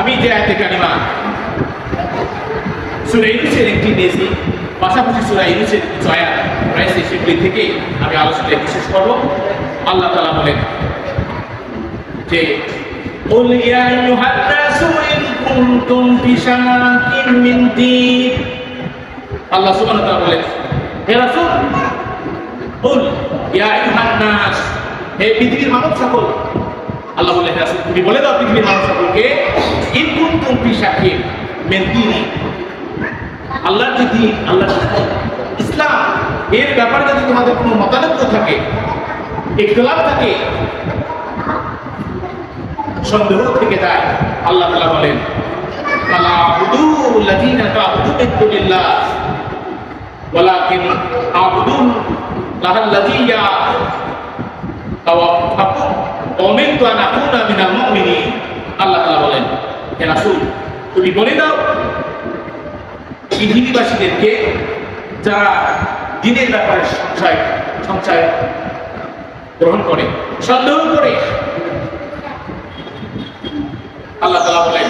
আমি যে আয়াতে কারিমা সূরা ইউনূসের একটি নিয়েছি, পাশাপাশি সূরা ইউনূসের কিছু আয়াত রয়েছে, সেগুলি থেকে আমি আলোচনায় বিশেষ করব। আল্লাহ তাআলা বলেন যে قُلْ يَا أَيُّهَا النَّاسُ إِن كُنتُمْ فِي شَكٍّ مِّن دِينِي। আল্লাহ সুবহানাহু ওয়া তাআলা বলেন, হে রাসূল, কুল ইয়া আইয়ুহান নাস, হে পৃথিবীর মানব সকল। আল্লাহ বলেন, হে রাসূল তুমি বলে দাও পৃথিবীর মানব সকলকে, ইন কুনতুম ফি শাকিন মিন দীনি, আল্লাহর যে দ্বীন, আল্লাহর ইসলাম, এর ব্যাপারে যদি তোমাদের কোনো মতানৈক্য থাকে, ইখতিলাফ থাকে, সন্দেহ থেকে যায়, আল্লাহ তাআলা বলেন ফালা আবুদুল্লাযীনা তা'বুদুনা মিন দুনিল্লাহ ওয়ালাকিন আবুদুল্লাহাল্লাযী ইয়াতাওয়াফাকুম ওয়া উমিরতু আন আকুনা মিনাল মুমিনিন। আল্লাহ তাআলা বলেন, হে রাসূল তুমি বলে দাও পৃথিবীবাসীদেরকে যারা দ্বীনের ব্যাপারে সংশয় গ্রহণ করে, সন্দেহ করে, আল্লাহ তাআলা বলেন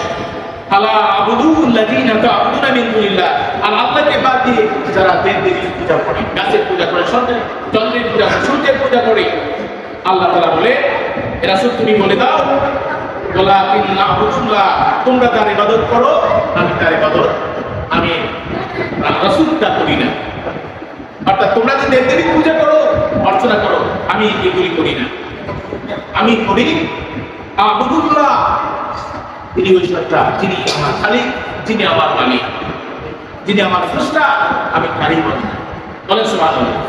ফালা আবুদুল্লাযীনা তা'বুদুনা মিন দুনিল্লাহ, আর আল্লাহকে বাদ দিয়ে যারা দেব-দেবীর পূজা করে, গাছের পূজা করে, চন্দ্রের পূজা করে, সূর্যের পূজা করে, আল্লাহ তাআলা বলে হে রাসূল তুমি বলে দাও ওয়ালাকিন আবুদুল্লাহ, তোমরা তার ইবাদত করো, আমি তার ইবাদত আমি রাসূলটা করি না। অর্থাৎ তোমরা যে দেব-দেবীর পূজা করো, অর্চনা করো, আমি এগুলি করি না। আমি করি আবুদুল্লাহ, তিনি ওই সত্তা, যিনি আমার খালিক, যিনি আমার মালিক, যিনি আমার স্রষ্টা, আমি কারিগর। বলেন সুবহানাল্লাহ।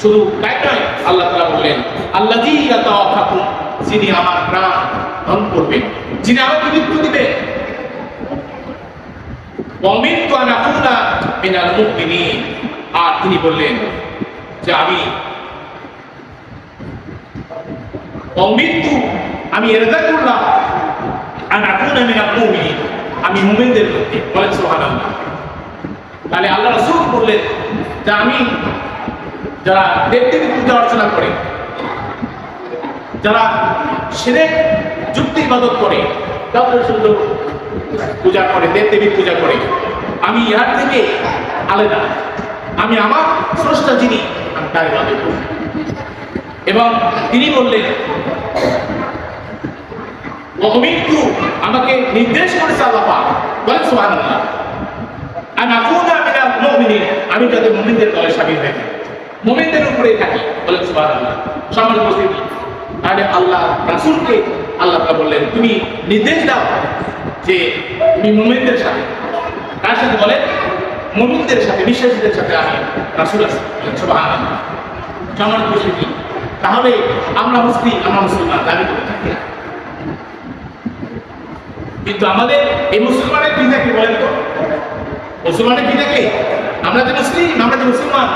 শুধু তাই নয়, আল্লাহ তাআলা বললেন আল্লাযী ইয়াতাওয়াফাকুম, যিনি আমার প্রাণ ধারণ করবেন, যিনি আমাকে মৃত্যু দিবেন, ওয়া উমিরতু আন আকুনা মিনাল মুমিনিন, আর তিনি বললেন যে আমি আমি ইরাদা করলাম আন আকুনা মিনাল মুমিনিন, আমি মুমিনদের মধ্যে। বলেন সুবহানাল্লাহ। তাহলে আল্লাহ রাসূল বললেন যে আমি যারা দেব-দেবীর পূজা অর্চনা করে, যারা শিরক যুক্ত ইবাদত করে, তাদের শুধু পূজা করে, দেব-দেবীর পূজা করে, আমি ইহার থেকে আলাদা, আমি আমার স্রষ্টা যিনি, আমি তার ইবাদত করি। এবং তিনি বললেন ওয়ামিতু, আমাকে নির্দেশ করেছে আল্লাহ পাক। বলেন সুবহানাল্লাহ। আন আকুনা মিনাল মুমিনিন, আমি যাতে মুমিনদের দলে শামিল হই, মুমিনদের উপরে থাকি। বলেন সুবহানাল্লাহ। সম্মানিত উপস্থিতি, তাহলে আল্লাহ রাসূলকে আল্লাহ তাআলা বললেন তুমি নির্দেশ দাও যে তুমি মুমিনদের সাথে, কার সাথে বলেন মুমিনদের সাথে, বিশ্বাসীদের সাথে আমি রাসূল আছি। সুবহানাল্লাহ। সম্মানিত উপস্থিতি, তাহলে আমরা মুসলিম, আমরা মুসলমান দাবি করে থাকি, কিন্তু আমাদের এই মুসলমানের পিতা কি বলেন তো? মুসলমানের পিতাকে, আমরা যে মুসলিম, আমরা যে মুসলমান,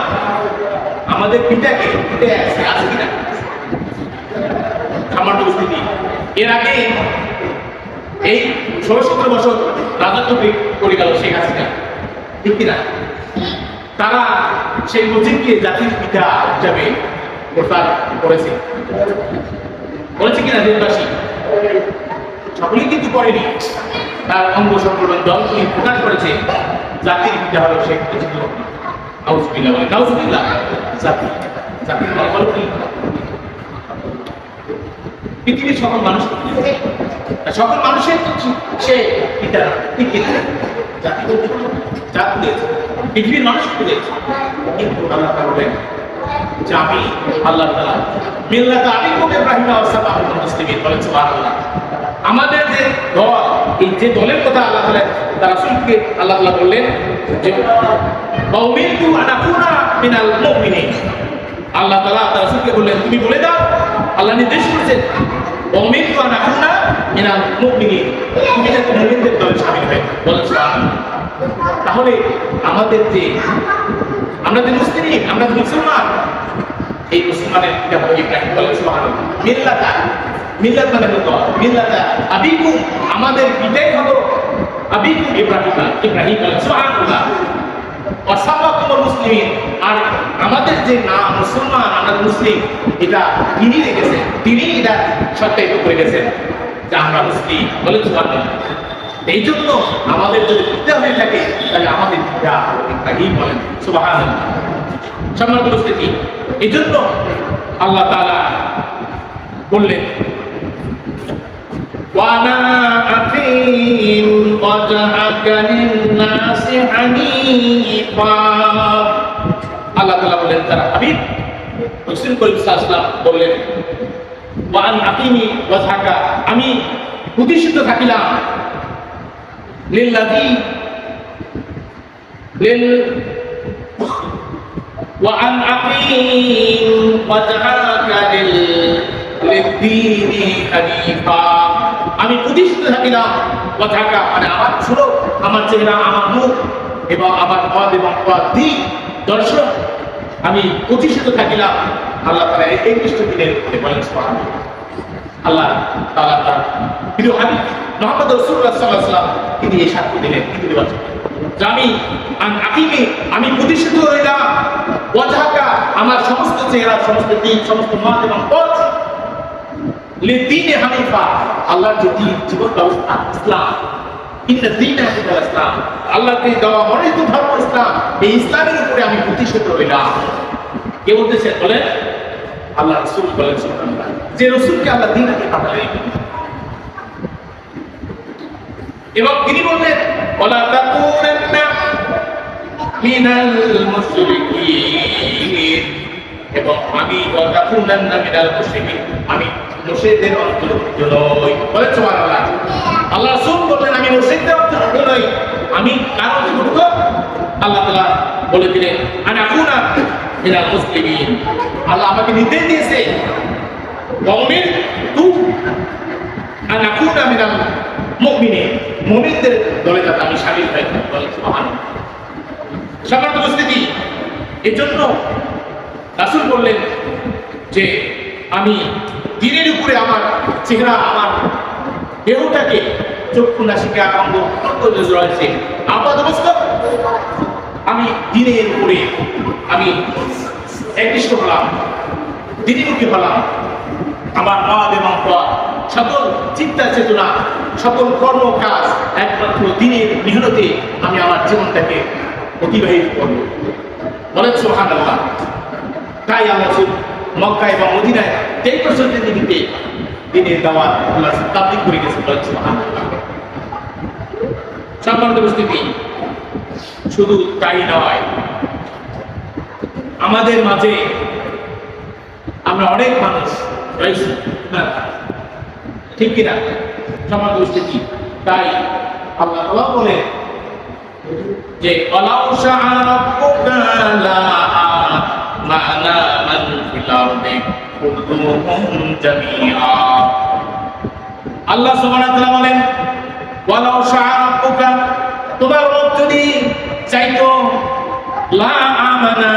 আমাদের পিতাকে আছে কিনা? আমার উপস্থিতি, এর আগে এই 16-17 বছর রাজত্ব করে গেল শেখ হাসিনা, ঠিক কিনা? তারা সেই মুজিবকে জাতির পিতা হিসাবে প্রচার করেছে, বলেছে কিনা দেশবাসী? সকলেই কিন্তু করেনি। তার অঙ্গ সংগঠন দলগুলি প্রকাশ করেছে জাতির পিতা হলো শেখ মুজিবুর রহমান। নাউজুবিল্লাহ, বলে নাউজুবিল্লাহ। জাতির বল কি? পৃথিবীর সকল মানুষ, সকল মানুষের সে পিতা, ঠিক কিনা? জাতি দিয়েছে, পৃথিবীর মানুষ দিয়েছে। কিন্তু আল্লাহ তাআলা বলেন যে আমি আল্লাহ তাআলা মিল্লাত আবিকুম ইব্রাহিম ওয়া সাবাকুম মুসলিমিন। বলেন সুবহানাল্লাহ। আমাদের যে দল, এই যে দলের কথা আল্লাহ তাআলা তার রাসূলকে আল্লাহ তাআলা বললেন যে ওয়া উমিরতু আন আকুনা মিনাল মুমিনিন, আল্লাহ তাআলা তার রাসূলকে বললেন তুমি বলে দাও, আল্লাহ নির্দেশ করেছেন ওয়া উমিরতু আন আকুনা মিনাল মুমিনিন, তুমি যাতে মুমিনদের দলে শামিল হও। বলেন সুবহানাল্লাহ। তাহলে আমাদের যে আমরা যে মুসলিম, আমরা যে মুসলমান, এই মুসলমানের পিতা হলো ইব্রাহিম। বলেন সুবহানাল্লাহ। মিল্লাত মানে হলো মিল্লাতা আবিকুম, আমাদের পিতাই হলো আবিকুম ইব্রাহিম। বলেন সুবহানাল্লাহ। ওয়া সাবাকুমুল মুসলিমিন, আর আমাদের যে নাম মুসলমান, আমরা মুসলিম, এটা তিনি রেখেছেন, তিনি এটা সত্যায়িত করে গেছেন যে আমরা মুসলিম। বলেন সুবহানাল্লাহ। এই জন্য আমাদের যদি বিদ্যা হয়ে থাকে তাহলে আমাদের বিদ্যা আগেই বলেন সুবহানাল্লাহ। সম্মানিত উপস্থিতি, এই জন্য আল্লাহ তাআলা বললেন ওয়ানা আকিম ওয়াজহাকা লিন-নাসি হানিফা। আল্লাহ তাআলা বলেন তারা হাবিব রাসূল করিম সাল্লাল্লাহু আলাইহি ওয়াসাল্লাম বললেন ওয়ান আকিমি ওয়াজহাকা, আমি প্রতিষ্ঠিত থাকিলাম লিল্লাযী লিল ওয়ান আকিম ওয়াজহাকা লিদ্দীনি হানিফা, আমি প্রতিষ্ঠিত থাকিলাম ওয়াজহাকা মানে আমার ছিল আমার চেহারা, আমার মুখ এবং আমার পদ এবং দিক দর্শন, আমি প্রতিষ্ঠিত থাকিলাম আল্লাহ তাআলা এই দৃষ্টিতে বলেন সুবহানাল্লাহ। আল্লাহ তাআলা তার প্রিয় হাবিব মুহাম্মদ রাসূলুল্লাহ সাল্লাল্লাহু আলাইহি ওয়াসাল্লাম তিনি এই সাক্ষ্য দিলেন যে আমি প্রতিষ্ঠিত হইলাম ওয়াজহাকা আমার সমস্ত চেহারা, সমস্ত দিক, সমস্ত মত এবং পথ লিদ্দীনি হানিফা আল্লাহর যে দিন জীবন ব্যবস্থা ইসলাম, ইন্না দীনা ইসলাম আল্লাহকে দেওয়া মনোনীত ধর্ম ইসলাম, এই ইসলামের উপরে আমি প্রতিষ্ঠিত হইলাম। কে বলতেছেন বলেন? আল্লাহ রাসূল বলেন সুবহানাল্লাহ, যে রাসূলকে আল্লাহ দ্বীনকে পাঠালেন এবং তিনি বললেন ওয়ালা তাকুনান্না মিনাল মুশরিকিন, এবং আমি ওয়া তাকুনান্না মিনাল মুশরিকিন আমি মুশরিকদের অন্তর্ভুক্ত নই। বলেন সুবহানাল্লাহ। আল্লাহ রাসূল বললেন আমি মুশরিকদের অন্তর্ভুক্ত নই, আমি কার অন্তর্ভুক্ত? আল্লাহ তাআলা বলে দিলেন আনা আকুনা মিনাল মুসলিমিন, আল্লাহ আমাকে নির্দেশ দিয়েছে মুমিন তু আনা আকুনা মিনাল মুমিনিন, মুমিনদের দলে যাতে আমি শামিল হই। বলেন সুবহানাল্লাহ। সম্মানিত উপস্থিতি, এজন্য রাসূল বললেন যে আমি দ্বীনের উপরে আমার চেহারা, আমার দেহটাকে চক্ষু নাসিকা অঙ্গ রয়েছে আপাতমস্তক আমি দ্বীনের উপরে আমি একনিষ্ঠ হলাম, দ্বীনমুখী হলাম। আমার মত এবং পথ, সকল চিন্তা চেতনা, সকল কর্ম কাজ একমাত্র দ্বীনের মেহনতে আমি আমার জীবনটাকে অতিবাহিত করব। বলেন সুবহানাল্লাহ। তাই আল্লাহ রাসূল মক্কা এবং মদিনায় 23 বছর পৃথিবীতে দ্বীনের দাওয়াত আল্লাহ তাবলীগ করে গেছেন। বলেন সুবহানাল্লাহ। সম্মানিত উপস্থিতি, শুধু তাই নয়, আমাদের মাঝে আমরা অনেক মানুষ রয়েছি না, ঠিক কিনা? সম্মানিত উপস্থিতি, তাই আল্লাহ তাআলা বলে যে ওয়ালাউ শাআ রাব্বুকা লা আমানা মান ফিল আরদি কুল্লুহুম জামিআ। আল্লাহ সুবহানাহু ওয়া তাআলা বলেন ওয়ালাউ শাআ রাব্বুকা, তোমার রব যদি চাইতো লা আমানা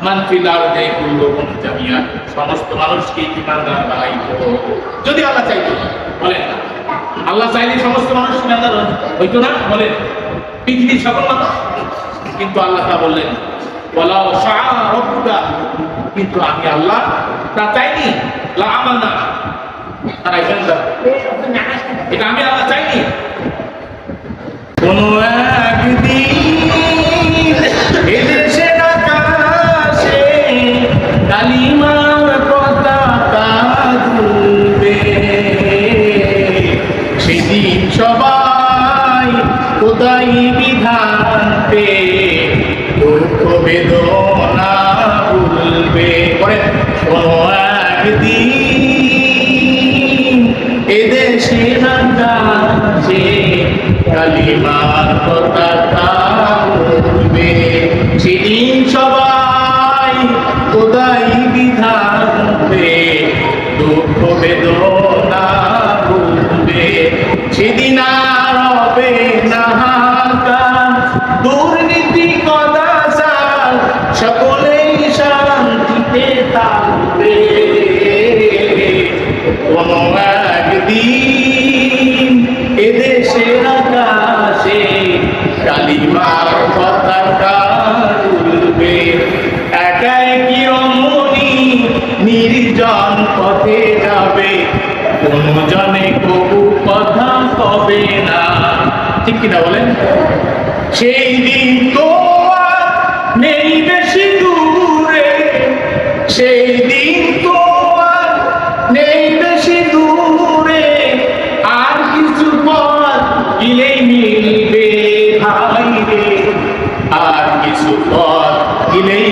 মান ফিল আরদি কুল্লুহুম জামিআ, সমস্ত মানুষকে ঈমানদার বানাইতো। যদি আল্লাহ চাইতো, বলেন আল্লাহ চাইলে সমস্ত মানুষ ঈমানদার হইতো না? বলেন পৃথিবীর সকল মানুষ। কিন্তু আল্লাহ তা বললেন ওয়ালাউ শাআ রাব্বুকা, কিন্তু আমি আল্লাহ তা চাইনি লা আমানা, তারা ঈমানদার, এটা আমি আল্লাহ চাইনি। কোন একদিন এদেশের আকাশে কালিমার পতাকা দুলবে, সেদিন সবাই খোদাই বিধান পে দুঃখ বেদনা ভুলবে। কোন একদিন এদেশের আকাশে কালিমার পতাকা উড়বে, সেদিন সবাই খোদাই বিধান পে দুঃখ বেদনা ভুলবে। সেদিন আর হবে না হাহাকার, দুর্নীতি কদাচার, সকলেই শান্তিতে থাকবে। কোন একদিন এদেশের আকাশে কালিমার পতাকা উড়বে। একা একই রমণী নির্জন পথে যাবে, কোন জনে কবু কথা হবে না। ঠিক কিনা বলেন? সেই দিন তো আর নেই বেশি দূরে, সেই দিন তো আর নেই বেশি দূরে, আর কিছু পথ গেলেই মিলবে ভাই রে, আর কিছু পথ গেলেই